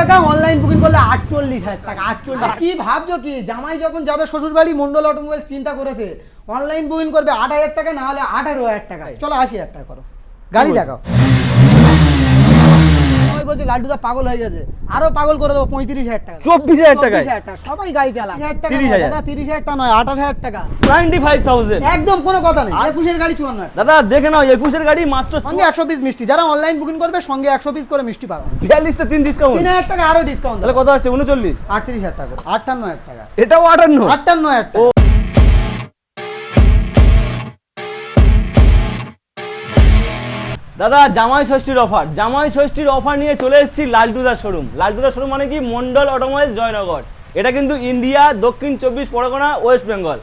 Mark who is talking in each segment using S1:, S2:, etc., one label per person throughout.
S1: টাকা, online booking করলে 48,000 টাকা। 48 কি ভাবছো কি? জামাই যখন যাবে শ্বশুর বাড়ি, মন্ডল অটোমোবাইলস চিন্তা করেছে অনলাইন বুকিং করবে 8,000 টাকা, না হলে 18,000 টাকা। চলো 80,000 টাকা করো, গাড়ি দেখাও। সবাই বলছে লাড্ডুদা পাগল হয়ে গেছে, আরো পাগল করে দেবো 35,000 টাকা,
S2: 24,000 টাকা,
S1: সবাই গাড়ি চালা।
S2: 30,000
S1: দাদা 30,000 টাকা নয়, 28,000 টাকা,
S2: 95,000
S1: একদম কোনো কথা নেই। 21 গাড়ি 54।
S2: দাদা দেখে নাও 21 গাড়ি মাত্র
S1: সঙ্গে 100 পিস মিষ্টি, যারা অনলাইন বুকিং করবে সঙ্গে 100 পিস করে মিষ্টি পাবে।
S2: 42 তে 3 ডিসকাউন্ট,
S1: 3,000 টাকা আরো ডিসকাউন্ট।
S2: তাহলে কত আসছে? 39,
S1: 38,000 টাকা, 58,000 টাকা,
S2: এটাও 58,
S1: 58,000 টাকা।
S2: দাদা জামাই ষষ্ঠীর অফার, জামাই ষষ্ঠীর অফার নিয়ে চলে এসেছি লালটুদার শোরুম। লালটুদার শোরুম মানে কি? মন্ডল অটোমোবাইলস জয়নগর। এটা কিন্তু ইন্ডিয়া, দক্ষিণ 24 পরগনা, ওয়েস্ট বেঙ্গল।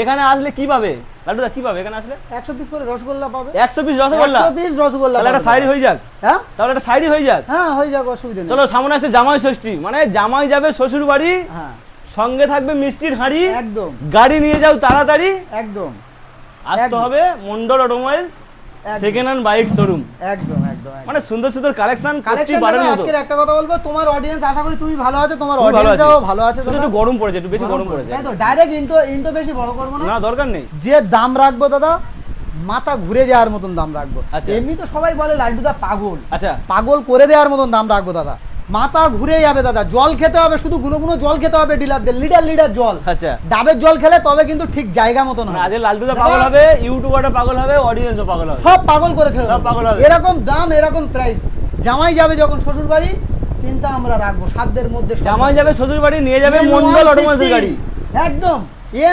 S2: এখানে আসলে কি পাবে লালটুদা, কি পাবে এখানে আসলে?
S1: 100 পিস করে রসগোল্লা পাবে।
S2: 100 পিস রসগোল্লা,
S1: 100 পিস রসগোল্লা।
S2: তাহলে একটা সাইড হয়ে যাক।
S1: হ্যাঁ
S2: তাহলে একটা সাইড হয়ে যাক।
S1: হ্যাঁ হয়ে যাবে, অসুবিধা নেই।
S2: চলো, সামনে আসছে জামাই ষষ্ঠী, মানে জামাই যাবে শ্বশুর বাড়ি,
S1: হ্যাঁ
S2: সঙ্গে থাকবে মিষ্টির হাঁড়ি।
S1: একদম
S2: গাড়ি নিয়ে যাও তাড়াতাড়ি,
S1: একদম
S2: আসতে
S1: একদম।
S2: হবে Mondal automobile second hand bike showroom.
S1: একদম একদম।
S2: মানে সুন্দর সুন্দর কালেকশন,
S1: কালেকশন
S2: পারেন মতো।
S1: আজকে একটা কথা বলবো, তোমার অডিয়েন্স আশা করি তুমি ভালো আছো, তোমার
S2: খুব ভালো আছি।
S1: অডিয়েন্সও ভালো আছে।
S2: শুধু একটু গরম পড়েছে, একটু বেশি গরম পড়েছে।
S1: তাই তো, ডাইরেক্ট ইন্টো বেশি বড় করবো না।
S2: না, দরকার নেই।
S1: যে দাম রাখবো দাদা, মাথা ঘুরে যাওয়ার মতন দাম রাখবো।
S2: আচ্ছা।
S1: এমনি তো সবাই বলে লাড্ডুদা পাগল,
S2: আচ্ছা,
S1: পাগল করে দেওয়ার মতন দাম রাখবো দাদা। মাথা ঘুরে যাবে দাদা। জল খেতে হবে, শুধু গুনো গুনো জল খেতে হবে ডিলারদের, লিটার জল।
S2: আচ্ছা,
S1: ডাবের জল খেলে তবে কিন্তু ঠিক জায়গা মতন হবে।
S2: আজ লালটুদা পাগল হবে, ইউটিউবারটা পাগল হবে, অডিয়েন্সও পাগল হবে,
S1: সব পাগল করেছে,
S2: সব পাগল হবে।
S1: এরকম দাম, এরকম প্রাইস। জামাই যাবে যখন শ্বশুর বাড়ি, চিন্তা আমরা রাখবো সাধ্যের মধ্যে।
S2: জামাই যাবে শ্বশুর বাড়ি, নিয়ে যাবে মন্ডল অটোমোবাইলস গাড়ি,
S1: একদম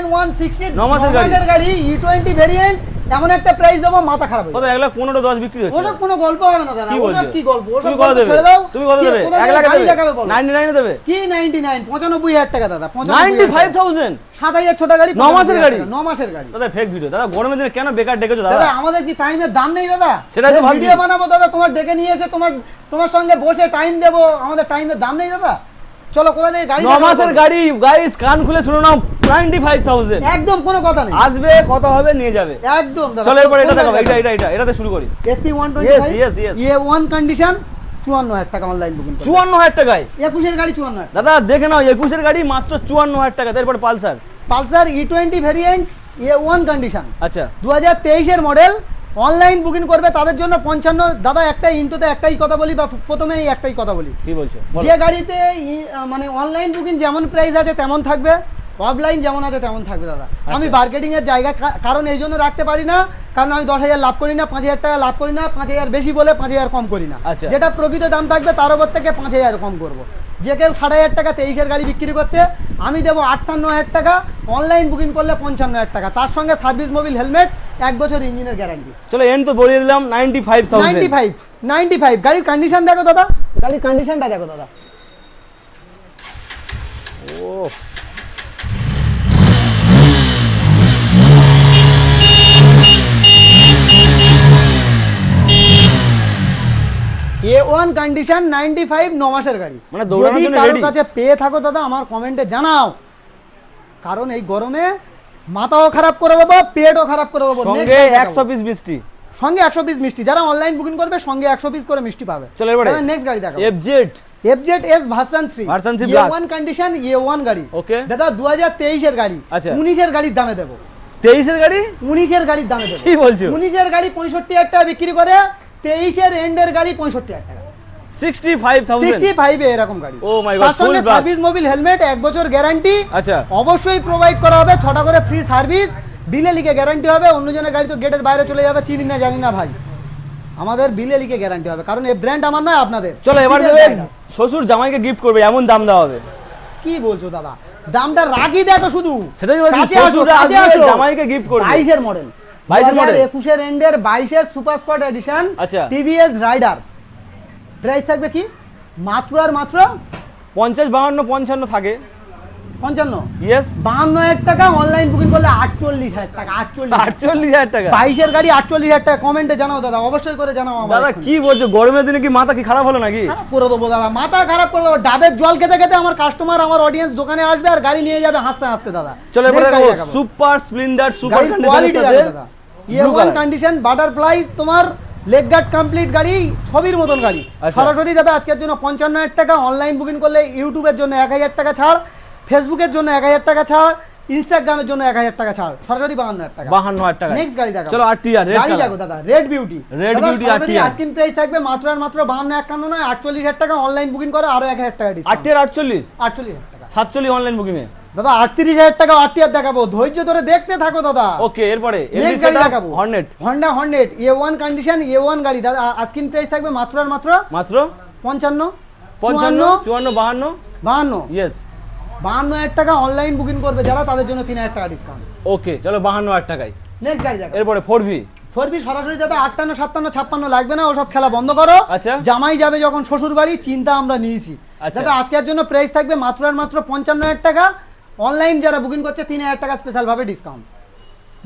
S1: N160
S2: 9 মাসের গাড়ি,
S1: E20 ভেরিয়েন্ট। এমন একটা প্রাইস দেবো, মাথা খারাপ হয়ে
S2: কত? 1,15,10 বিক্রি হচ্ছে।
S1: ওসব কোনো গল্প হবে না দাদা।
S2: কি বলছো?
S1: ওসব কি গল্প? ওসব
S2: তুমি কত
S1: গল্প
S2: দেবে?
S1: ছেড়ে দাও।
S2: তুমি কত দেবে? 1 লাখ
S1: গাড়ি
S2: দেবে?
S1: দেখাবে বলো।
S2: 99 দেবে?
S1: কি 99? 95,000 টাকা দাদা।
S2: 95,000,
S1: 7,000 ছোট গাড়ি,
S2: 9 মাসের গাড়ি।
S1: 9 মাসের গাড়ি।
S2: দাদা ফেক ভিডিও। দাদা গরমের দিনে কেন বেকার ডেকেছো দাদা?
S1: দাদা আমাদের কি টাইমের দাম নেই দাদা?
S2: সেটাই তো ভাবছি।
S1: ভিডিও বানাবো দাদা, তোমার ডেকে নিয়ে এসে তোমার সঙ্গে বসে টাইম দেবো, আমাদের টাইমের দাম নেই দাদা? চলো কোথা থেকে গাড়ি
S2: 9 মাসের গাড়ি, গাইস কান খুলে শুনো নাও, 95,000।
S1: একদম কোনো কথা নেই।
S2: আসবে, কত হবে, নিয়ে যাবে।
S1: একদম দাদা।
S2: চলো এরপর এটা দেখাবো, এটাতে শুরু করি।
S1: SP 125
S2: Yes, yes.
S1: A1 condition, 54,000 টাকা অনলাইন বুকিং।
S2: 54,000 টাকায়
S1: 21 এর গাড়ি 54,000।
S2: দাদা দেখে নাও, 21 গাড়ি মাত্র 54,000 টাকা। তারপর Pulsar,
S1: Pulsar E20 variant, A1 condition,
S2: আচ্ছা
S1: 2023 এর মডেল। অনলাইন বুকিং করবে তাদের জন্য 55। দাদা একটাই ইন্টোতে একটাই কথা বলি, বা প্রথমেই একটাই কথা বলি,
S2: কি বলছো?
S1: যে গাড়িতে মানে অনলাইন বুকিং যেমন প্রাইস আছে তেমন থাকবে, অফলাইন যেমন আছে তেমন থাকবে দাদা। আমি মার্কেটিং এর জায়গা কারণ এই জন্য রাখতে পারি না, কারণ আমি 10,000 লাভ করি না, 5,000 টাকা লাভ করি না, 5,000 বেশি বলে 5,000 কম করি না।
S2: আচ্ছা।
S1: যেটা প্রকৃত দাম থাকবে তার উপর থেকে 5,000 কম করব। যে কেউ 7,500 টাকা 23 এর গাড়ি বিক্রি করছে, আমি দেবো 58,000 টাকা। অনলাইন বুকিং করলে 55,000 টাকা, তার সঙ্গে সার্ভিস মোবিল হেলমেট, 1 বছর ইঞ্জিনের গ্যারান্টি।
S2: চলো এন্ড তো বলে দিলাম 95,000।
S1: 95 গাড়ির কন্ডিশন দেখো দাদা, গাড়ির কন্ডিশনটা দেখো দাদা।
S2: ও
S1: A1 কন্ডিশন 95, 9 মাসের গাড়ি।
S2: মানে দৌড়ানোর জন্য
S1: কারোর
S2: ready?
S1: কাছে পেয়ে থাকো দাদা, আমার কমেন্টে জানাও, কারণ এই গরমে মাথাও খারাপ করে দেবো, পেটও খারাপ করে দেবো।
S2: সঙ্গে 100 পিস মিষ্টি,
S1: সঙ্গে 100 পিস মিষ্টি। যারা অনলাইন বুকিং করবে সঙ্গে 100 পিস করে মিষ্টি পাবে।
S2: চলো এবারে
S1: নেক্সট গাড়ি দেখো, FZ S version 3
S2: black।
S1: A1 condition, A1 গাড়ি।
S2: ওকে
S1: দাদা 2023 এর গাড়ি,
S2: আচ্ছা।
S1: 19 এর গাড়ির দামে দেবো।
S2: 23 এর গাড়ি,
S1: 19 এর গাড়ির দামে দেবো।
S2: কি বলছো?
S1: 19 এর গাড়ি 65,000 টাকা বিক্রি করে, 23 এর এন্ডের গাড়ি 65,000 টাকা।
S2: 65,000।
S1: 65 এ এরকম গাড়ি।
S2: ও মাই গড,
S1: তার সঙ্গে
S2: full black.
S1: Service Mobil helmet, 1 বছর গ্যারান্টি
S2: আচ্ছা
S1: অবশ্যই প্রোভাইড করা হবে। 6টা করে ফ্রি সার্ভিস, বিলে লিখে গ্যারান্টি হবে। অন্যজনের গাড়ি তো গেটের বাইরে চলে যাবে, চিনি না জানি না ভাই, আমাদের বিলে লিখে গ্যারান্টি হবে, কারণ এই ব্র্যান্ড আমার না আপনাদের।
S2: চলো এবার
S1: ঠিক আছে,
S2: দেবে
S1: জায়গা।
S2: শ্বশুর জামাইকে গিফট করবে, এমন দাম দেওয়া হবে।
S1: কি বলছো দাদা? দামটা রাগি দেখো শুধু।
S2: সেটাই বলছি,
S1: কাছে আসো,
S2: শ্বশুররা
S1: কাছে
S2: আসবে,
S1: আসো।
S2: জামাইকে গিফট করবে।
S1: 22 এর মডেল,
S2: 22 এর মডেল,
S1: 21 এর এন্ডের 22 এর সুপার স্কোয়াড এডিশন,
S2: আচ্ছা।
S1: TVS Raider. প্রাইস থাকবে কি মাত্র আর মাত্র
S2: 50, 52, 55 থাকে।
S1: 55,
S2: ইয়েস
S1: 52,000 টাকা। অনলাইন বুকিং করলে 48,000 টাকা।
S2: 48,000 টাকা।
S1: 22 এর গাড়ি 48,000 টাকা। কমেন্টে জানাও দাদা, অবশ্যই করে জানাও আমার।
S2: দাদা কি বলছো, গরমের দিনে কি মাথা কি খারাপ হলো নাকি?
S1: খারাপ করে দেবো দাদা, মাথা খারাপ করে দেবো। ডাবের জল খেতে খেতে আমার কাস্টমার, আমার অডিয়েন্স দোকানে আসবে আর গাড়ি নিয়ে যাবে হাসতে হাসতে দাদা।
S2: চলো এবারে দেখো সুপার স্প্লেন্ডার সুপার
S1: কোয়ালিটি
S2: কন্ডিশনের সাথে
S1: দাদা। A1 কন্ডিশন বাটারফ্লাই, তোমার লেগ গার্ড কমপ্লিট গাড়ি, ছবির মতন গাড়ি।
S2: আচ্ছা।
S1: সরাসরি দাদা আজকের জন্য 55,000 টাকা, অনলাইন বুকিং করলে ইউটিউবের জন্য 1,000 টাকা ছাড়, ফেসবুকের জন্য 1,000 টাকা ছাড়, ইনস্টাগ্রামের জন্য 1,000 টাকা ছাড়, সরাসরি 52,000 টাকা।
S2: 52,000 টাকা।
S1: নেক্সট গাড়ি দেখো,
S2: চলো আরটিআর রেড
S1: গাড়ি
S2: কালার।
S1: দেখো দাদা, red beauty.
S2: Red Beauty RTR।
S1: আজকিন প্রাইস থাকবে মাত্র আর মাত্র 52,51 নয়, 48,000 টাকা। অনলাইন বুকিং করে আরো 1,000 টাকা ডিসকাউন্ট।
S2: আরটিআর 48,
S1: 48,000 টাকা।
S2: 47 অনলাইন বুকিং এ।
S1: দাদা 38,000 টাকা আরটিআর দেখাবো, ধৈর্য ধরে দেখতে থাকো দাদা।
S2: ওকে, এরপরে
S1: নেক্সট গাড়ি দেখাবো,
S2: Hornet.
S1: Honda Hornet A1 condition, A1 গাড়ি দাদা। আজকিন প্রাইস থাকবে মাত্র আর মাত্র
S2: মাত্র
S1: 55,
S2: 55, 54, 52।
S1: 52,
S2: ইয়েস।
S1: 52,000 টাকা। অনলাইন বুকিং করবে যারা, তাদের জন্য 3,000 টাকা ডিসকাউন্ট।
S2: ওকে, চলো 52,000 টাকায়।
S1: নেক্সট গাড়ি দেখো,
S2: এরপরে 4V।
S1: 4B সরাসরি দাদা 58, 57, 56 লাগবে না, ওসব খেলা বন্ধ করো।
S2: আচ্ছা।
S1: জামাই যাবে যখন শ্বশুর বাড়ি, চিন্তা আমরা নিয়েছি।
S2: আচ্ছা।
S1: দাদা আজকের জন্য প্রাইস থাকবে মাত্র আর মাত্র 55,000 টাকা। অনলাইন যারা বুকিং করছে 3,000 টাকা স্পেশাল ভাবে ডিসকাউন্ট।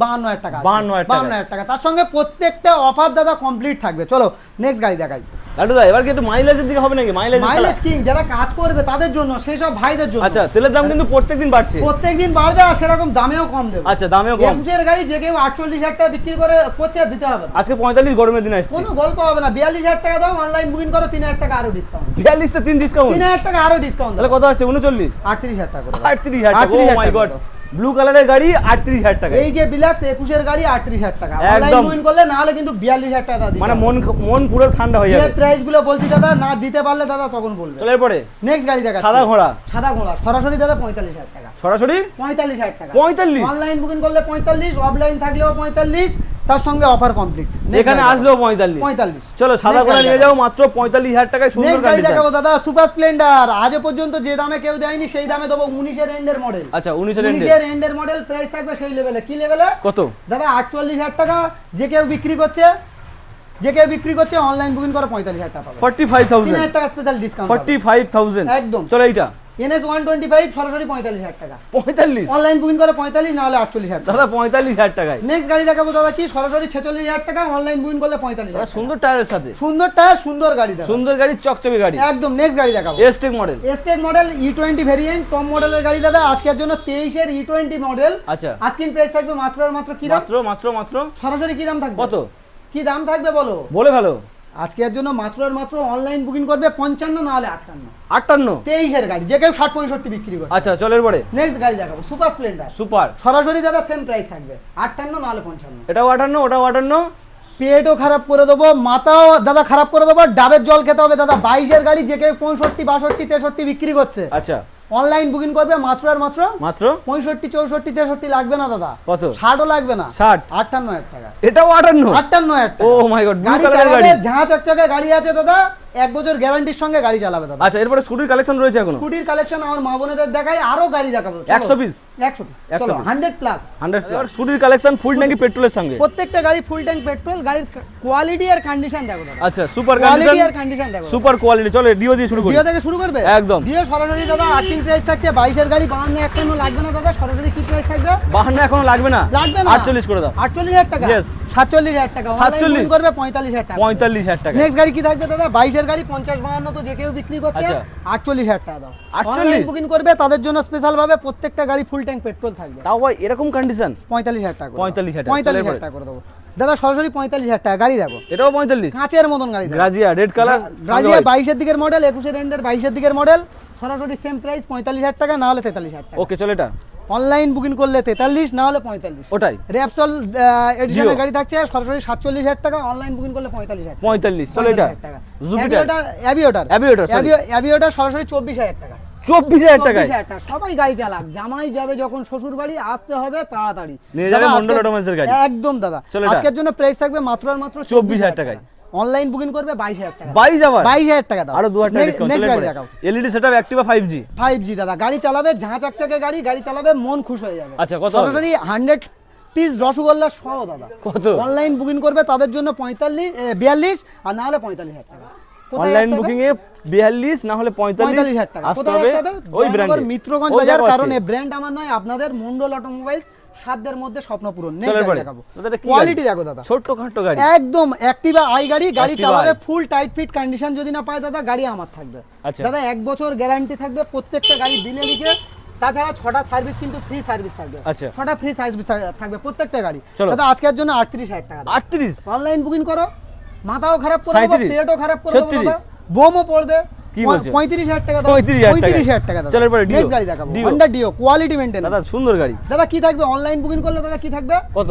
S1: 52,000 টাকা।
S2: 52,000 টাকা।
S1: 52,000 টাকা, তার সঙ্গে প্রত্যেকটা অফার দাদা কমপ্লিট থাকবে। চলো নেক্সট গাড়ি দেখাই।
S2: লাড্ডু দা, এবার কি একটু মাইলেজের দিকে হবে নাকি? মাইলেজ
S1: মাইলেজ কিং যারা কাজ করবে তাদের জন্য, সেই সব ভাইদের জন্য।
S2: আচ্ছা, তেলের দাম কিন্তু প্রত্যেকদিন বাড়ছে।
S1: প্রত্যেকদিন বাড়বে, আর সেরকম দামেও কম দেবে।
S2: আচ্ছা, দামেও কম।
S1: 21 গাড়ি যে কেউ 48,000 টাকা বিক্রি করে করছে, দিতে হবে না।
S2: আজকে 45 গরমের দিন আসছে।
S1: কোনো গল্প হবে না। 42,000 টাকা দাও, অনলাইন বুকিং করো, 3,000 টাকা আরো ডিসকাউন্ট।
S2: 42 তে 3 ডিসকাউন্ট।
S1: 3,000 টাকা আরো ডিসকাউন্ট।
S2: তাহলে কত আসছে? 39,
S1: 38,000 টাকা করে দাও।
S2: 38,000 টাকা। ও
S1: 38,000
S2: মাই
S1: টাকা
S2: গড,
S1: দাও।
S2: ব্লু কালারের গাড়ি 38,000 টাকা।
S1: এই যে বিলাক্স 21 গাড়ি 38,000 টাকা। অনলাইন
S2: একদম।
S1: বুকিং করলে, না হলে কিন্তু 42,000 টাকা দাও।
S2: মানে মন পুরো ঠান্ডা হয়ে
S1: যে
S2: যাবে।
S1: প্রাইস গুলো বলছি দাদা, না দিতে পারলে দাদা তখন বলবে।
S2: চলো এরপরে
S1: নেক্সট গাড়ি দেখা,
S2: সাদা ঘোড়া।
S1: সাদা ঘোড়া সরাসরি দাদা 45,000 টাকা।
S2: সরাসরি
S1: 45,000 টাকা।
S2: 45?
S1: অনলাইন বুকিং করলে 45, অফলাইন থাকলেও 45, তার সঙ্গে অফার কমপ্লিট।
S2: এখানে আসলেও 45।
S1: 45।
S2: চলো সাদা ঘোড়া নিয়ে যাও মাত্র 45,000 টাকায়, সুন্দর
S1: নেক্সট গাড়ি
S2: কন্ডিশন।
S1: দেখাবো দাদা, সুপার স্প্লেন্ডার। আজ পর্যন্ত যে দামে কেউ দেয়নি সেই দামে দেবো। 19 এর এন্ডের মডেল।
S2: আচ্ছা, 19 এর এন্ডে।
S1: 19 এর এন্ডের মডেল, প্রাইস থাকবে সেই লেভেলে। কি লেভেলে
S2: কত?
S1: দাদা 48,000 টাকা। যে কেউ বিক্রি করছে অনলাইন বুকিং করে 45,000 টাকা পাবে।
S2: 45,000।
S1: 3,000 টাকা স্পেশাল ডিসকাউন্ট।
S2: 45,000
S1: একদম।
S2: চলো এইটা
S1: NS 125 সরাসরি 45,000 টাকা।
S2: 45।
S1: অনলাইন বুকিং করে 45, না হলে 48,000 টাকা।
S2: দাদা 45,000 টাকায়।
S1: নেক্সট গাড়ি দেখাবো দাদা, কি সরাসরি 46,000 টাকা। অনলাইন বুকিং করলে 45,000
S2: দাদা
S1: টাকা।
S2: সুন্দর টায়ারের সাথে,
S1: সুন্দর টায়ার, সুন্দর গাড়ি দাদা।
S2: সুন্দর গাড়ি, চকচকে গাড়ি।
S1: একদম। নেক্সট গাড়ি দেখাবো,
S2: এসটেক model.
S1: Estate model E20 variant, top মডেলের গাড়ি দাদা। আজকের জন্য 23 এর E20 মডেল।
S2: আচ্ছা,
S1: আজকিন প্রাইস থাকবে মাত্র আর মাত্র কি দাম?
S2: মাত্র
S1: সরাসরি কি দাম থাকবে?
S2: কত?
S1: কি দাম থাকবে বলো?
S2: বলে ভালো।
S1: আজকের জন্য মাত্র আর মাত্র অনলাইন বুকিং করবে 55, না হলে 58।
S2: 58।
S1: 23 এর গাড়ি, যে কেউ 60-65 বিক্রি করে।
S2: আচ্ছা, চলো এরপরে
S1: নেক্সট গাড়ি দেখাবো, সুপার স্প্লেন্ডার।
S2: সুপার।
S1: সরাসরি দাদা সেম প্রাইস থাকবে 58, না হলে 55।
S2: এটাও 58, ওটাও 58।
S1: পেটও খারাপ করে দেবো, মাথাও দাদা খারাপ করে দেবো, ডাবের জল খেতে হবে দাদা। 22 এর গাড়ি, যে কেউ 65, 62, 63 বিক্রি করছে,
S2: আচ্ছা,
S1: অনলাইন বুকিং করবে মাত্র আর মাত্র
S2: মাত্র
S1: 65, 64, 63 লাগবে না দাদা।
S2: কত?
S1: 60ও লাগবে না,
S2: 60।
S1: 58,000 টাকা।
S2: এটাও 58।
S1: 58,000 টাকা।
S2: ও মাই গড, ব্লু
S1: গাড়ি
S2: কালারের গাড়ি।
S1: চালাবে, ঝাঁ চকচকে গাড়ি আছে দাদা। 1 বছর গ্যারান্টির সঙ্গে গাড়ি চালাবে দাদা।
S2: আচ্ছা, এরপরে স্কুটির কালেকশন রয়েছে এখনো।
S1: স্কুটির কালেকশন আমার মা বোনেদের দেখাই, আরো গাড়ি দেখাবো।
S2: 100 পিস।
S1: 100 পিস।
S2: 100
S1: চলো
S2: piece।
S1: 100 প্লাস।
S2: 100 এবার স্কুটির কালেকশন ফুল ট্যাঙ্কি পেট্রোলের সঙ্গে।
S1: প্রত্যেকটা গাড়ি ফুল ট্যাঙ্ক পেট্রোল। গাড়ির কোয়ালিটি আর কন্ডিশন দেখো দাদা।
S2: আচ্ছা, সুপার
S1: কোয়ালিটি
S2: কন্ডিশন,
S1: আর কন্ডিশন দেখো।
S2: Super quality. চলো ডিও দিয়ে শুরু করি।
S1: ডিও থেকে শুরু করবে?
S2: একদম।
S1: ডিও সরাসরি দাদা আস্কিং প্রাইস থাকছে 22 এর গাড়ি 52, 51 লাগবে না দাদা। সরাসরি কি প্রাইস থাকবে?
S2: 52 এখনো লাগবে না,
S1: লাগবে না।
S2: 48 করে দাও।
S1: 48,000 টাকা।
S2: Yes।
S1: 47,000 টাকা।
S2: 47
S1: অনলাইন করবে 45,000 টাকা।
S2: 45,000 টাকা।
S1: নেক্সট গাড়ি কি থাকবে দাদা? 22 এর গাড়ি 50, 52 তো যে কেউ বিক্রি করছে,
S2: আচ্ছা।
S1: 48,000 টাকা দাও।
S2: 48?
S1: অনলাইন বুকিং করবে তাদের জন্য স্পেশাল ভাবে প্রত্যেকটা গাড়ি ফুল ট্যাঙ্ক পেট্রোল থাকবে।
S2: তাও ভাই এরকম কন্ডিশন
S1: 45,000 টাকা।
S2: 45,000 টাকা।
S1: 45,000 টাকা করে দেবো দাদা। সরাসরি 45,000 টাকা। গাড়ি দেখো,
S2: এটাও 45।
S1: কাঁচের মতন গাড়ি দেখো।
S2: Grazia red colour.
S1: রাজিয়া 22 এর দিকের মডেল, 21 এর এন্ডের 22 এর দিকের মডেল। সরাসরি সেম প্রাইস 45,000 টাকা, না হলে 43,000 টাকা।
S2: ওকে, চলো এটা
S1: অনলাইন বুকিং করলে 43, না হলে 45।
S2: ওটাই
S1: র্যাপসল এডিশনের
S2: Dio।
S1: গাড়ি থাকছে সরাসরি 47,000 টাকা। অনলাইন বুকিং করলে 45,000 টাকা।
S2: 45। চলো এটা
S1: 45,000 টাকা।
S2: Jupiter.
S1: Aviator
S2: Aviator, sorry।
S1: Aviator সরাসরি 24,000 টাকা।
S2: 24,000 টাকায়
S1: 24,000 টাকা। সবাই গাড়ি চালাক, জামাই যাবে যখন শ্বশুর বাড়ি, আসতে হবে তাড়াতাড়ি।
S2: নিয়ে যাবে
S1: দাদা,
S2: মন্ডল
S1: আজকে-
S2: অটোমোবাইলসের গাড়ি।
S1: একদম দাদা।
S2: চলো এটা।
S1: আজকের জন্য প্রাইস থাকবে মাত্র আর মাত্র
S2: 24,000 টাকায়।
S1: অনলাইন বুকিং করবে 22,000 টাকা।
S2: 22 আবার
S1: 22,000 টাকা দাও।
S2: আরো 2,000 টাকা ডিসকাউন্ট। চলো
S1: গাড়ি দেখাও।
S2: LED setup Activa 5G।
S1: 5G দাদা। গাড়ি চালাবে, ঝাঁ চকচকে গাড়ি, গাড়ি চালাবে, মন খুশ হয়ে যাবে।
S2: আচ্ছা, কত হবে?
S1: সরাসরি 100 পিস রসগোল্লা সহ দাদা।
S2: কত?
S1: অনলাইন বুকিং করবে তাদের জন্য 42, আর না হলে 45,000 টাকা। কোথায়
S2: অনলাইন
S1: আসতে হবে?
S2: বুকিং এ 42, না হলে 45
S1: টাকা।
S2: আসতে
S1: কোথায়
S2: হবে
S1: আসতে হবে?
S2: ওই
S1: জয়নগর
S2: ব্র্যান্ডে।
S1: মিত্রগঞ্জ বাজার। কারণ এই ব্র্যান্ড আমার নয়, আপনাদের মন্ডল অটোমোবাইলস। সাধ্যের মধ্যে স্বপ্ন পূরণ।
S2: চলো এরপরে
S1: দেখাবো
S2: দাদা, এটা কি
S1: কোয়ালিটি
S2: গাড়ি?
S1: দেখো দাদা।
S2: ছোট্ট খাট্টো গাড়ি।
S1: একদম অ্যাক্টিভা আই গাড়ি। গাড়ি
S2: Activa
S1: চালাবে
S2: i।
S1: Full tight fit condition. যদি না পায় দাদা, গাড়ি আমার থাকবে।
S2: আচ্ছা।
S1: দাদা 1 বছর গ্যারান্টি থাকবে প্রত্যেকটা গাড়ি দিলে লিখে। তাছাড়া 6টা সার্ভিস কিন্তু ফ্রি সার্ভিস থাকবে।
S2: আচ্ছা।
S1: 6টা ফ্রি সার্ভিস থাকবে প্রত্যেকটা গাড়ি।
S2: চলো।
S1: দাদা আজকের জন্য 38,000 টাকা।
S2: 38।
S1: অনলাইন বুকিং করো, মাথাও খারাপ করে দেবো,
S2: 37,
S1: পেটও খারাপ করে দেবো
S2: 36,
S1: দাদা, বোমও পড়বে।
S2: কি বলছো?
S1: 35,000 টাকা দাদা,
S2: 35,000
S1: টাকা দাদা।
S2: চলো এরপরে ডিও।
S1: Next গাড়ি দেখাবো,
S2: Dio.
S1: Honda Dio, quality maintain.
S2: দাদা সুন্দর গাড়ি,
S1: দাদা কি থাকবে অনলাইন বুকিং করলে দাদা কি থাকবে?
S2: কত?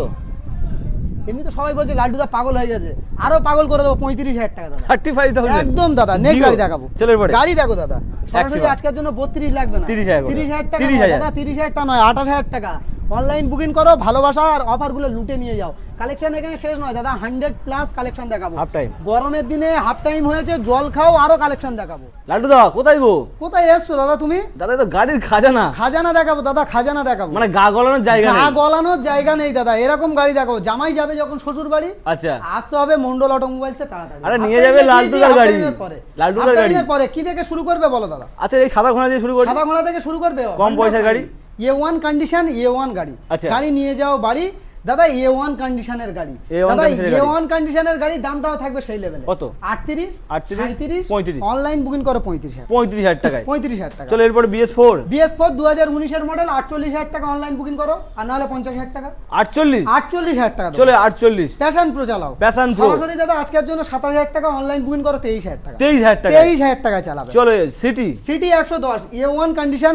S1: এমনি তো সবাই বলছে লাড্ডুদা পাগল হয়ে গেছে, আরো পাগল করে দেবো 35,000 টাকা দাদা।
S2: 35,000
S1: একদম দাদা। Next
S2: Dio।
S1: গাড়ি দেখাবো,
S2: চলো এরপরে।
S1: গাড়ি দেখো দাদা, সরাসরি
S2: Activa।
S1: আজকের জন্য 32 লাগবে না,
S2: 30,000 করে।
S1: 30,000 টাকা
S2: 30,000
S1: দাদা, 30,000 টাকা নয়, 28,000 টাকা। অনলাইন বুকিং করো, ভালোবাসা আর অফারগুলো লুটে নিয়ে যাও। কালেকশন এখানে শেষ নয় দাদা, 100 প্লাস কালেকশন দেখাবো।
S2: Half time.
S1: গরমের দিনে হাফ টাইম হয়েছে, জল খাও, আরো কালেকশন দেখাবো।
S2: লাড্ডু দা কোথায় গো?
S1: কোথায় এসছো দাদা তুমি?
S2: দাদা তো গাড়ির খাজানা,
S1: খাজানা দেখাবো দাদা, খাজানা দেখাবো।
S2: মানে গা গলানোর জায়গা
S1: গা
S2: নেই।
S1: গলানোর জায়গা নেই দাদা, এরকম গাড়ি দেখাবো। জামাই যাবে যখন শ্বশুর বাড়ি,
S2: আচ্ছা,
S1: আসতে হবে মন্ডল অটোমোবাইলসে তাড়াতাড়ি।
S2: আরে
S1: হাফ
S2: নিয়ে
S1: টাইমে
S2: যাবে
S1: দিয়ে
S2: লালটুদার
S1: হাফ
S2: গাড়ি।
S1: টাইমের পরে।
S2: লালটুদার
S1: হাফ
S2: গাড়ি।
S1: টাইমের পরে কি থেকে শুরু করবে বলো দাদা?
S2: আচ্ছা এই সাদা ঘোড়া দিয়ে শুরু করি।
S1: সাদা ঘোড়া থেকে শুরু করবে।
S2: কম পয়সার গাড়ি।
S1: A1 কন্ডিশন, A1 গাড়ি।
S2: আচ্ছা।
S1: গাড়ি নিয়ে যাও বাড়ি দাদা, A1 কন্ডিশনের গাড়ি।
S2: A1
S1: দাদা
S2: কন্ডিশনের গাড়ি।
S1: A1 কন্ডিশনের গাড়ি দামটাও থাকবে সেই লেভেলে।
S2: কত?
S1: 38,
S2: 38, 35।
S1: অনলাইন বুকিং করো 35,000।
S2: 35,000 টাকায়।
S1: 35,000 টাকা।
S2: চলো এরপর BS4।
S1: BS4 2019 এর মডেল, 48,000 টাকা অনলাইন বুকিং করো, আর নাহলে 50,000 টাকা।
S2: 48।
S1: 48,000 টাকা।
S2: চলো 48।
S1: প্যাশন প্রো চালাও।
S2: Passion Pro।
S1: সরাসরি দাদা আজকের জন্য 27,000 টাকা অনলাইন বুকিং করো, 23,000 টাকা।
S2: 23,000 টাকা।
S1: 23,000 টাকা চালাবে।
S2: চলো সিটি।
S1: সিটি 110, A1 কন্ডিশন,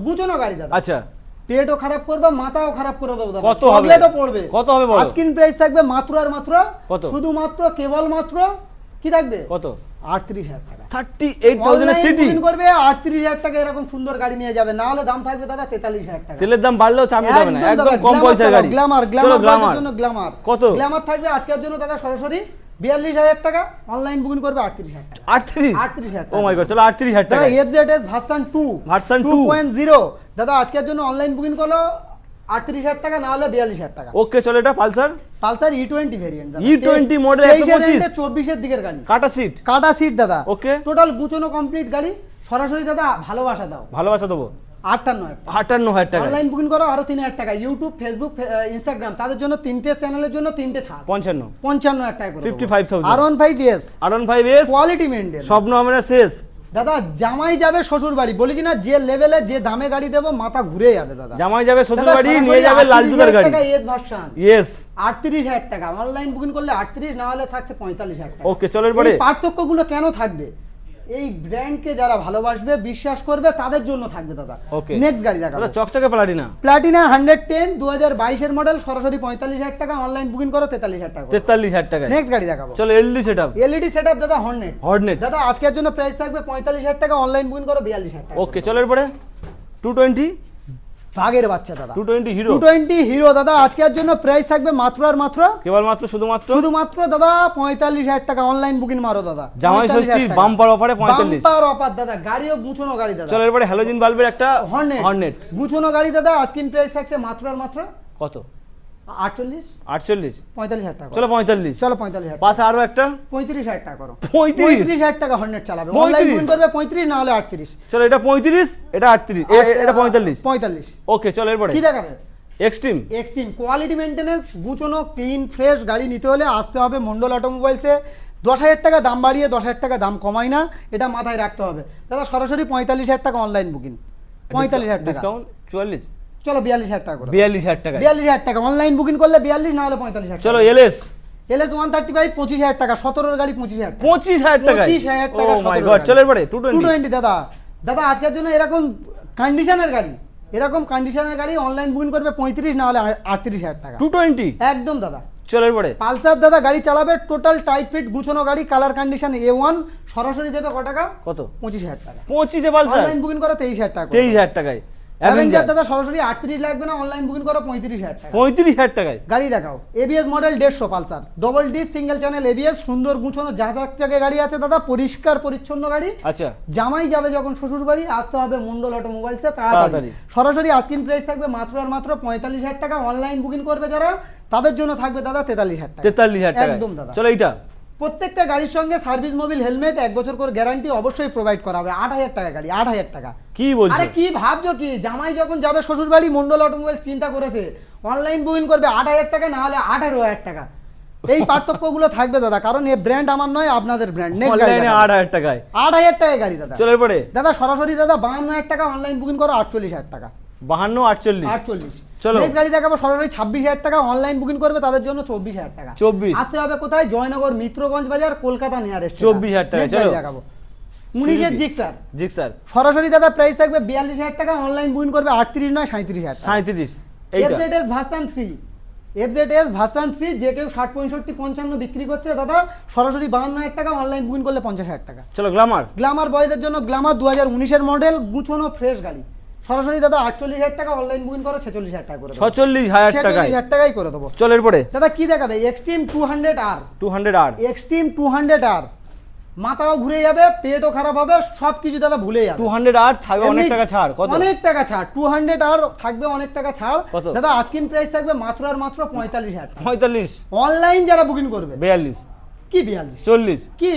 S1: গুছানো গাড়ি দাদা।
S2: আচ্ছা
S1: পেটও খারাপ করবে, মাথাও খারাপ করে দেবো দাদা।
S2: কত হবে?
S1: চকলেটও পড়বে।
S2: কত হবে বলো?
S1: আস্কিং প্রাইস থাকবে মাত্র আর মাত্র
S2: কত?
S1: শুধুমাত্র কেবলমাত্র কি থাকবে?
S2: কত?
S1: 38,000 টাকা।
S2: 38,000 এর সিটি।
S1: বুকিং করবে 38,000 টাকা, এরকম সুন্দর গাড়ি নিয়ে যাবে, না হলে দাম থাকবে দাদা 43,000 টাকা।
S2: তেলের দাম বাড়লেও চাপে যাবে না, একদম
S1: দাদা,
S2: কম
S1: গ্ল্যামার
S2: পয়সার
S1: চালাও,
S2: গাড়ি।
S1: গ্ল্যামার,
S2: চলো
S1: গ্ল্যামার জন্য গ্ল্যামার।
S2: কত?
S1: গ্ল্যামার থাকবে আজকের জন্য দাদা সরাসরি 42,000 টাকা, অনলাইন বুকিং করবে 38,000 টাকা।
S2: 38।
S1: 38,000
S2: ও মাই গড, চলো 38,000
S1: দাদা
S2: টাকা।
S1: FZS version 2,
S2: version 2।
S1: 2.0 দাদা আজকের জন্য অনলাইন বুকিং করলো 38,000 টাকা, না হলে 42,000 টাকা।
S2: ওকে চলো এটা পালসার।
S1: পালসার E20 ভেরিয়েন্ট দাদা।
S2: E20 model 125।
S1: 24 এর দিকের গাড়ি।
S2: কাটা সিট।
S1: কাটা সিট দাদা।
S2: ওকে।
S1: টোটাল গুছানো কমপ্লিট গাড়ি। সরাসরি দাদা ভালোবাসা দাও।
S2: ভালোবাসা দেবো
S1: 58,000 টাকা।
S2: 58,000 টাকা।
S1: অনলাইন বুকিং করো আরো 3,000 টাকা। ইউটিউব, ফেসবুক, ইনস্টাগ্রাম তাদের জন্য তিনটে চ্যানেলের জন্য তিনটে ছাড়।
S2: 55।
S1: 55,000 টাকা করে।
S2: 55,000।
S1: R15S
S2: R15S।
S1: Quality maintain.
S2: স্বপ্ন আমরা শেষ।
S1: দাদা জামাই যাবে শ্বশুর বাড়ি, বলেছি না যে লেভেলে যে দামে গাড়ি দেবো মাথা ঘুরে যাবে দাদা।
S2: জামাই যাবে শ্বশুর
S1: দাদা,
S2: বাড়ি,
S1: সরাসরি
S2: নিয়ে যাবে লালটুদার
S1: 38,000
S2: গাড়ি।
S1: টাকা এস ভার্সন।
S2: ইয়েস।
S1: 38,000 টাকা অনলাইন বুকিং করলে 38, না হলে থাকছে 45,000 টাকা।
S2: ওকে চলো এরপরে।
S1: এই পার্থক্যগুলো কেন থাকবে? এই ব্র্যান্ডকে যারা ভালোবাসবে, বিশ্বাস করবে, তাদের জন্য থাকবে দাদা।
S2: ওকে
S1: নেক্সট গাড়ি দেখাবো।
S2: দাদা চকচকে প্লাটিনা।
S1: প্লাটিনা 110 2022 এর মডেল, সরাসরি 45,000 টাকা, অনলাইন বুকিং করো 43,000 টাকা।
S2: 43,000 টাকা।
S1: নেক্সট গাড়ি দেখাবো।
S2: চলো এলডি সেটআপ।
S1: এলইডি সেটআপ দাদা হর্নেট।
S2: হর্নেট।
S1: দাদা আজকের জন্য প্রাইস থাকবে 45,000 টাকা, অনলাইন বুকিং করো 42,000 টাকা।
S2: ওকে চলো এরপরে 220।
S1: ভাগের বাচ্চা দাদা।
S2: 220 হিরো।
S1: 220 হিরো দাদা আজকের জন্য প্রাইস থাকবে মাত্র আর মাত্র
S2: কেবলমাত্র শুধুমাত্র
S1: দাদা 45,000 টাকা, অনলাইন বুকিং মারো দাদা।
S2: জামাই ষষ্ঠী বাম্পার অফারে 45।
S1: বাম্পার অফার দাদা, গাড়িও গুছানো গাড়ি দাদা।
S2: চলো এরপরে হ্যালোজিন বাল্বের একটা
S1: হর্নেট।
S2: হর্নেট।
S1: গুছানো গাড়ি দাদা, আজকিন প্রাইস থাকছে মাত্র আর মাত্র
S2: কত?
S1: 48
S2: 48।
S1: 45,000 টাকা।
S2: চলো 45।
S1: চলো 45,000
S2: পাশে আরো একটা
S1: 35,000 টাকা করো।
S2: 35।
S1: 35,000 টাকা হর্নেট চালাবে,
S2: 35
S1: অনলাইন বুকিং করবে 35, না হলে 38।
S2: চলো এটা 35, এটা 38, এটা 45।
S1: 45।
S2: ওকে চলো এরপরে
S1: কি দেখাবে?
S2: এক্সট্রিম।
S1: এক্সট্রিম কোয়ালিটি মেইনটেনেন্স, গুছানো ক্লিন ফ্রেশ গাড়ি নিতে হলে আসতে হবে মন্ডল অটোমোবাইলসে। 10,000 টাকা দাম বাড়িয়ে 10,000 টাকা দাম কমাই না, এটা মাথায় রাখতে হবে দাদা। সরাসরি 45,000 টাকা অনলাইন বুকিং, 45,000 টাকা।
S2: ডিসকাউন্ট 44।
S1: চলো 42,000 টাকা করো।
S2: 42,000 টাকা।
S1: 42,000 টাকা অনলাইন বুকিং করলে 42, না হলে 45,000
S2: চলো এলএস।
S1: এলএস 135 25,000 টাকা, 17 এর গাড়ি 25,000 টাকা।
S2: 25,000 টাকা।
S1: 25,000 টাকা।
S2: ও মাই গড, চলো এরপরে 220।
S1: 220 দাদা। দাদা আজকের জন্য এরকম কন্ডিশনের গাড়ি, এরকম কন্ডিশনের গাড়ি অনলাইন বুকিং করবে 35, না হলে 38,000 টাকা।
S2: 220।
S1: একদম দাদা।
S2: চলো এরপরে
S1: পালসার দাদা গাড়ি চালাবে, টোটাল টাইট ফিট গুছানো গাড়ি, কালার কন্ডিশন A1, সরাসরি দেবে কত টাকা?
S2: কত?
S1: 25,000 টাকা।
S2: 25 এ পালসার।
S1: অনলাইন বুকিং করো 23,000 টাকা।
S2: 23,000 টাকায়
S1: অ্যাভেঞ্জার দাদা সরাসরি 38 লাগবে না, অনলাইন বুকিং করো 35,000 টাকা।
S2: 35,000 টাকায়
S1: গাড়ি দেখাও। ABS model 150 Pulsar, double D single channel ABS, সুন্দর গুছানো জায়গায় গাড়ি আছে দাদা, পরিষ্কার পরিচ্ছন্ন গাড়ি।
S2: আচ্ছা
S1: জামাই যাবে যখন শ্বশুর বাড়ি, আসতে হবে মন্ডল অটোমোবাইলসে
S2: তাড়াতাড়ি।
S1: তাড়াতাড়ি। সরাসরি আস্কিন প্রাইস থাকবে মাত্র আর মাত্র 45,000 টাকা, অনলাইন বুকিং করবে যারা তাদের জন্য থাকবে দাদা 43,000 টাকা।
S2: 43,000 টাকা।
S1: একদম দাদা।
S2: চলো এইটা
S1: প্রত্যেকটা গাড়ির সঙ্গে সার্ভিস মোবিল হেলমেট 1 বছর করে গ্যারান্টি অবশ্যই প্রোভাইড করা হবে। 8,000 টাকা গাড়ি, 8,000 টাকা।
S2: কি বলছো?
S1: আরে কি ভাবছো কি? জামাই যখন যাবে শ্বশুর বাড়ি, মন্ডল অটোমোবাইলস চিন্তা করেছে অনলাইন বুকিং করবে 8,000 টাকা, না হলে 18,000 টাকা। এই পার্থক্যগুলো থাকবে দাদা, কারণ এই ব্র্যান্ড আমার নয়, আপনাদের ব্র্যান্ড। নেক্সট গাড়ি
S2: অনলাইনে 8,000 টাকায়।
S1: 8,000 টাকা গাড়ি দাদা।
S2: চলো এরপরে
S1: দাদা সরাসরি দাদা 52,000 টাকা, অনলাইন বুকিং করো 48,000 টাকা।
S2: 52 48।
S1: 48।
S2: চলো।
S1: নেক্সট গাড়ি দেখাবো সরাসরি 26,000 টাকা, অনলাইন বুকিং করবে তাদের জন্য 24,000 টাকা।
S2: 24
S1: আসতে হবে কোথায়? জয়নগর মিত্রগঞ্জ বাজার, কলকাতা নিয়ারেস্ট।
S2: 24,000 টাকা, চলো।
S1: দেখাবো 19-এর জিক্সার,
S2: জিক্সার
S1: সরাসরি দাদা প্রাইস থাকবে 42,000 টাকা, অনলাইন বুকিং করবে 38 নয় 37,000 টাকা।
S2: 37 এইটা
S1: FZS ভার্সন 3, FZS ভার্সন 3 যে কেউ 60 65 55 বিক্রি করছে দাদা, সরাসরি 52,000 টাকা, অনলাইন বুকিং করলে 50,000 টাকা।
S2: চলো গ্ল্যামার।
S1: গ্ল্যামার বয়দের জন্য গ্ল্যামার 2019-এর মডেল, গুছানো ফ্রেশ গাড়ি, সরাসরি দাদা 48,000 টাকা, অনলাইন বুকিং করো 46,000 টাকা করে দেবো।
S2: 46,000 টাকায়
S1: 46,000 টাকাই করে দেবো।
S2: চলো এরপরে
S1: দাদা কি দেখাবে? Extreme 200R,
S2: 200R
S1: extreme 200R, মাথাও ঘুরে যাবে, পেটও খারাপ হবে, সবকিছু দাদা ভুলে যাবে।
S2: 200R থাকবে অনেক
S1: এমনি
S2: টাকা ছাড়, কত?
S1: অনেক টাকা ছাড়, 200R থাকবে অনেক টাকা ছাড়।
S2: কত?
S1: দাদা আস্কিং প্রাইস থাকবে মাত্র আর মাত্র 45,000 টাকা।
S2: 45
S1: অনলাইন যারা বুকিং করবে
S2: 42
S1: কি 42
S2: 40
S1: কি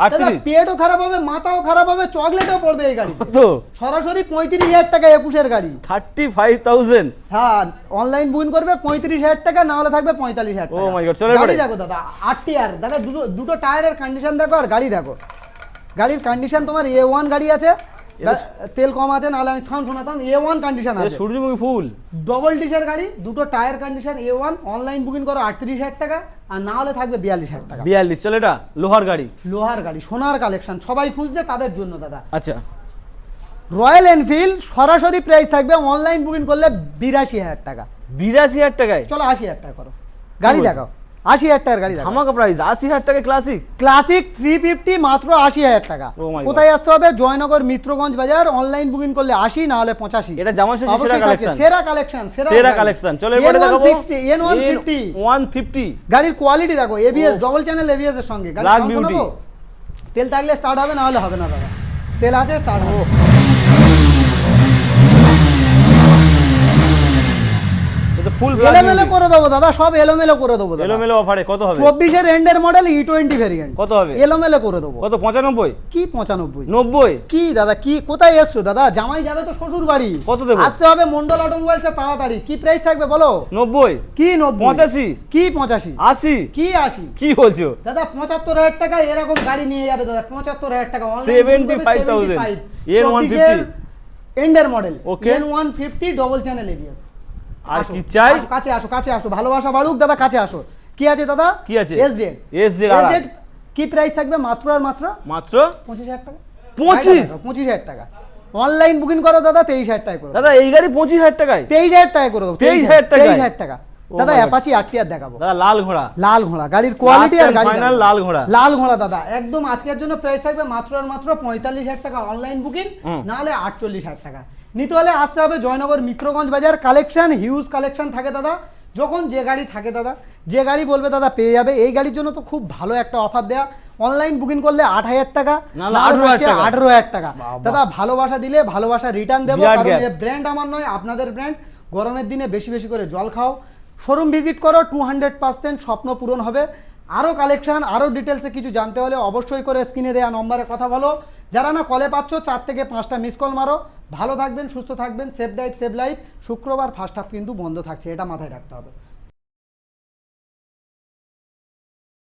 S2: 38
S1: দাদা পেটও খারাপ হবে, মাথাও খারাপ হবে, চকলেটও পড়বে এই গাড়ি।
S2: কত?
S1: সরাসরি 35,000 টাকা 21-এর গাড়ি।
S2: 35,000
S1: হ্যাঁ, অনলাইন বুকিং করবে 35,000 টাকা, না হলে থাকবে 45,000 টাকা।
S2: Oh my God, চলো
S1: গাড়ি
S2: এবারে।
S1: দেখো দাদা 8TR, দাদা দুটো টায়ারের কন্ডিশন দেখো আর গাড়ি দেখো। গাড়ির কন্ডিশন তোমার A1 গাড়ি আছে, তেল কম আছে, নাহলে আমি সাউন্ড শোনাতাম। A1 কন্ডিশন
S2: এ
S1: আছে,
S2: সূর্যমুখী ফুল
S1: ডবল ডিসের গাড়ি, দুটো tyre condition A1, online booking করো 38,000 টাকা, আর না হলে থাকবে 42,000 টাকা।
S2: 42। চলো এটা লোহার গাড়ি।
S1: লোহার গাড়ি, সোনার কালেকশন, সবাই খুঁজছে তাদের জন্য দাদা।
S2: আচ্ছা
S1: রয়্যাল এনফিল্ড সরাসরি প্রাইস থাকবে অনলাইন বুকিং করলে 82,000 টাকা।
S2: 82,000 টাকায়
S1: চলো 80,000 টাকা করো, গাড়ি
S2: বলছো?
S1: দেখাও 80,000 টাকার গাড়ি দেখাও।
S2: ধামাকা প্রাইস 80,000 টাকায় ক্লাসিক।
S1: ক্লাসিক 350 মাত্র 80,000 টাকা।
S2: Oh my God.
S1: কোথায় আসতে হবে? জয়নগর মিত্রগঞ্জ বাজার, অনলাইন বুকিং করলে 80, না হলে 85।
S2: এটা জামাই ষষ্ঠীর সেরা
S1: অবশ্যই থাকছে,
S2: কালেকশন,
S1: সেরা কালেকশন,
S2: সেরা কালেকশন। চলো এবারে দেখাবো
S1: N150
S2: N150
S1: গাড়ির কোয়ালিটি দেখো, ABS
S2: Oh.
S1: Double channel ABS এর সঙ্গে গাড়ি
S2: Black
S1: sound
S2: beauty.
S1: শোনাবো? তেল থাকলে স্টার্ট হবে, না হলে হবে না দাদা। তেল আছে, স্টার্ট হবে।
S2: এটা ফুল
S1: এলোমেলো করে দেবো দাদা, সব এলোমেলো করে দেবো দাদা।
S2: এলোমেলো অফারে কত হবে?
S1: 24-এর এন্ডের মডেল E20 ভেরিয়েন্ট,
S2: কত হবে?
S1: এলোমেলো করে দেবো।
S2: কত? 95
S1: কি 95?
S2: 90
S1: কি দাদা, কি কোথায় এসছো দাদা? জামাই যাবে তো শ্বশুর বাড়ি,
S2: কত দেবো?
S1: আসতে হবে মন্ডল অটোমোবাইলস তাড়াতাড়ি। কি প্রাইস থাকবে বলো?
S2: 90
S1: কি 90?
S2: 85
S1: কি 85?
S2: 80
S1: কি 80?
S2: কি বলছো?
S1: দাদা 75,000 টাকা এরকম গাড়ি নিয়ে যাবে দাদা, 75,000 টাকা।
S2: 75,000 N150
S1: এন্ডের model,
S2: Okay.
S1: N150 double channel ABS.
S2: আর কি চাই?
S1: কাছে আসো, কাছে আসো, ভালোবাসা বাড়ুক দাদা, কাছে আসো। কি আছে দাদা?
S2: কি আছে?
S1: এসজেড।
S2: SZ
S1: এসজেড কি প্রাইস থাকবে? মাত্র আর মাত্র
S2: মাত্র
S1: 25,000 টাকা।
S2: 25?
S1: 25,000 টাকা। অনলাইন বুকিং করো দাদা 23,000 টাকা করে।
S2: দাদা এই গাড়ি 25,000 টাকায়?
S1: 23,000 টাকা করে দেবো।
S2: 23,000 টাকায়?
S1: 23,000 টাকা।
S2: Oh
S1: দাদা
S2: my God.
S1: অ্যাপাচি আরটিআর দেখাবো,
S2: দাদা লাল ঘোড়া,
S1: লাল ঘোড়া, গাড়ির কোয়ালিটি আর গাড়ি
S2: ফাইনাল
S1: দেখাবো।
S2: লাল ঘোড়া।
S1: লাল ঘোড়া দাদা একদম আজকের জন্য প্রাইস থাকবে মাত্র আর মাত্র 45,000 টাকা, অনলাইন বুকিং, না হলে 48,000 টাকা। নিতে হলে আসতে হবে জয়নগর মিত্রগঞ্জ বাজার। কালেকশন হিউজ কালেকশন থাকে দাদা, যখন যে গাড়ি থাকে দাদা, যে গাড়ি বলবে দাদা পেয়ে যাবে। এই গাড়ির জন্য তো খুব ভালো একটা অফার দেয়া, অনলাইন বুকিং করলে 8,000 টাকা,
S2: না হলে 18,000
S1: টাকা।
S2: বাবা।
S1: দাদা ভালোবাসা দিলে ভালোবাসা রিটার্ন দেবো,
S2: বিরাট
S1: কারণ
S2: gap।
S1: এই ব্র্যান্ড আমার নয়, আপনাদের ব্র্যান্ড। গরমের দিনে বেশি বেশি করে জল খাও, শোরুম ভিজিট করো, 200% স্বপ্ন পূরণ হবে। আরও কালেকশন, আরও ডিটেলসে কিছু জানতে হলে অবশ্যই করে স্ক্রিনে দেওয়া নম্বরে কথা বলো। যারা না কলে পাচ্ছ 4 থেকে 5টা মিস কল মারো। ভালো থাকবেন, সুস্থ থাকবেন, সেফ ড্রাইভ সেভ লাইফ। শুক্রবার ফার্স্ট হাফ কিন্তু বন্ধ থাকছে, এটা মাথায় রাখতে হবে।